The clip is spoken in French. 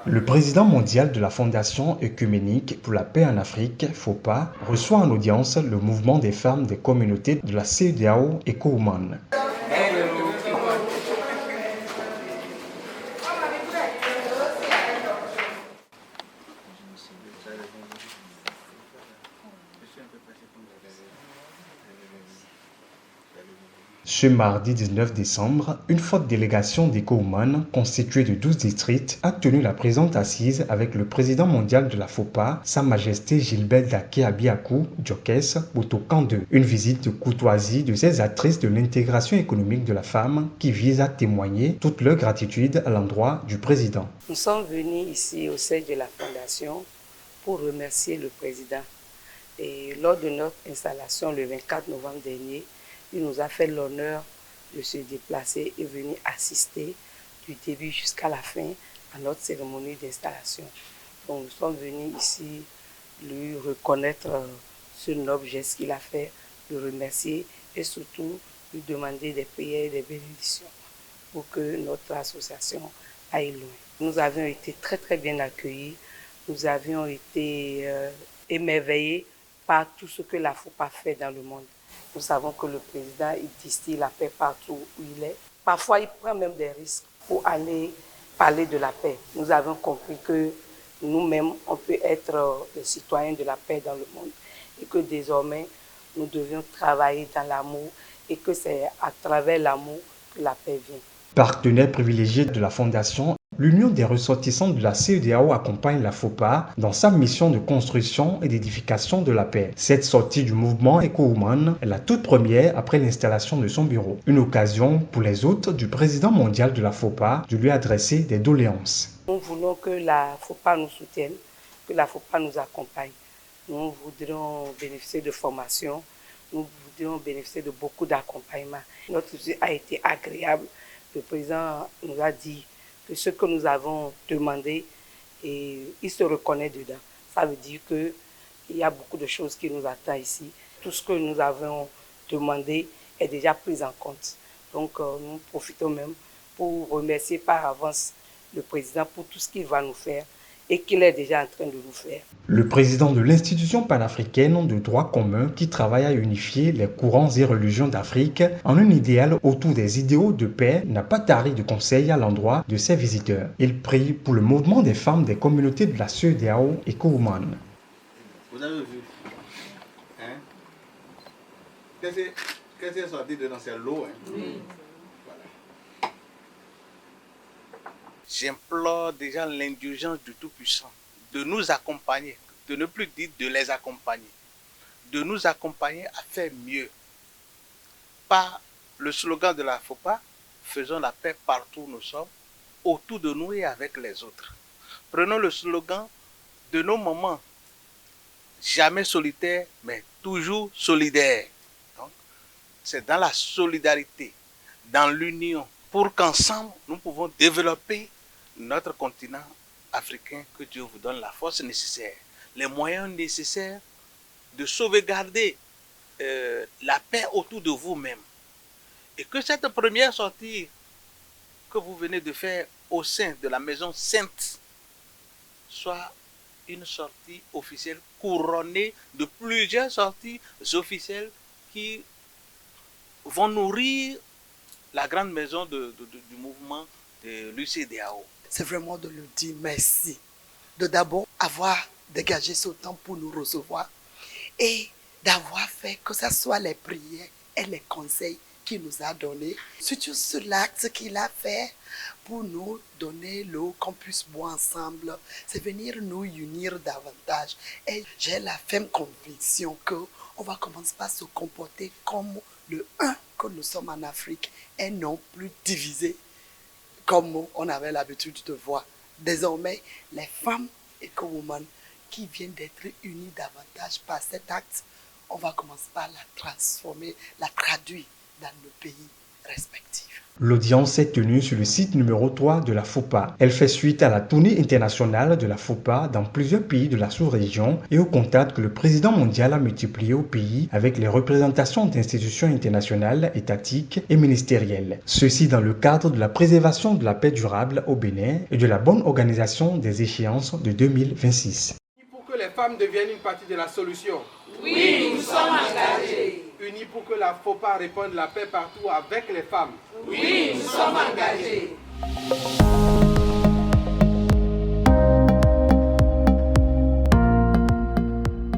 Le président mondial de la Fondation œcuménique pour la paix en Afrique, FOPA, reçoit en audience le mouvement des femmes des communautés de la CEDEAO EcoWomen. Ce mardi 19 décembre, une forte délégation d'EcoWomen, constituée de 12 districts, a tenu la présente assise avec le président mondial de la FOPA, Sa Majesté Gilbert Daké Abiakou Diokès Botokan II. Une visite de courtoisie de ces actrices de l'intégration économique de la femme qui vise à témoigner toute leur gratitude à l'endroit du président. Nous sommes venus ici au sein de la Fondation pour remercier le président. Et lors de notre installation le 24 novembre dernier, il nous a fait l'honneur de se déplacer et venir assister du début jusqu'à la fin à notre cérémonie d'installation. Donc nous sommes venus ici lui reconnaître ce noble geste qu'il a fait, le remercier et surtout lui demander des prières et des bénédictions pour que notre association aille loin. Nous avions été très bien accueillis, nous avions été émerveillés par tout ce que la FOPA fait dans le monde. Nous savons que le président il distille la paix partout où il est. Parfois, il prend même des risques pour aller parler de la paix. Nous avons compris que nous-mêmes, on peut être des citoyens de la paix dans le monde et que désormais, nous devions travailler dans l'amour et que c'est à travers l'amour que la paix vient. Partenaire privilégié de la Fondation, l'Union des ressortissants de la CEDEAO accompagne la FOPA dans sa mission de construction et d'édification de la paix. Cette sortie du mouvement EcoWomen est la toute première après l'installation de son bureau. Une occasion pour les hôtes du président mondial de la FOPA de lui adresser des doléances. Nous voulons que la FOPA nous soutienne, que la FOPA nous accompagne. Nous voudrions bénéficier de formation, nous voudrions bénéficier de beaucoup d'accompagnement. Notre visite a été agréable. Le président nous a dit que ce que nous avons demandé, et il se reconnaît dedans. Ça veut dire qu'il y a beaucoup de choses qui nous attendent ici. Tout ce que nous avons demandé est déjà pris en compte. Donc nous profitons même pour remercier par avance le président pour tout ce qu'il va nous faire et qu'il est déjà en train de nous faire. Le président de l'institution panafricaine de droit commun qui travaille à unifier les courants et religions d'Afrique en un idéal autour des idéaux de paix n'a pas tari de conseils à l'endroit de ses visiteurs. Il prie pour le mouvement des femmes des communautés de la CEDEAO EcoWomen. Vous avez vu, hein? Qu'est-ce qui est sorti dedans? C'est l'eau, hein? Oui. J'implore déjà l'indulgence du Tout-Puissant de nous accompagner, de ne plus dire de les accompagner, de nous accompagner à faire mieux. Par le slogan de la FOPA, faisons la paix partout où nous sommes, autour de nous et avec les autres. Prenons le slogan de nos moments, jamais solitaires, mais toujours solidaires. Donc, c'est dans la solidarité, dans l'union, pour qu'ensemble, nous pouvons développer notre continent africain, que Dieu vous donne la force nécessaire, les moyens nécessaires de sauvegarder la paix autour de vous-même. Et que cette première sortie que vous venez de faire au sein de la maison sainte soit une sortie officielle couronnée de plusieurs sorties officielles qui vont nourrir la grande maison du mouvement de l'UCEDEAO. C'est vraiment de lui dire merci, de d'abord avoir dégagé ce temps pour nous recevoir et d'avoir fait que ce soit les prières et les conseils qu'il nous a donnés, surtout sur l'acte qu'il a fait pour nous donner l'eau qu'on puisse boire ensemble, c'est venir nous unir davantage. Et j'ai la ferme conviction qu'on va commencer par se comporter comme le un que nous sommes en Afrique et non plus divisé comme on avait l'habitude de voir. Désormais, les femmes EcoWomen qui viennent d'être unies davantage par cet acte, on va commencer par la transformer, la traduire dans nos pays respectifs. L'audience s'est tenue sur le site numéro 3 de la FOPA. Elle fait suite à la tournée internationale de la FOPA dans plusieurs pays de la sous-région et au contact que le président mondial a multiplié au pays avec les représentations d'institutions internationales, étatiques et ministérielles. Ceci dans le cadre de la préservation de la paix durable au Bénin et de la bonne organisation des échéances de 2026. Pour que les femmes deviennent une partie de la solution. Oui, nous sommes engagés. Unis pour que la FOPA répande la paix partout avec les femmes. Oui, nous sommes engagés.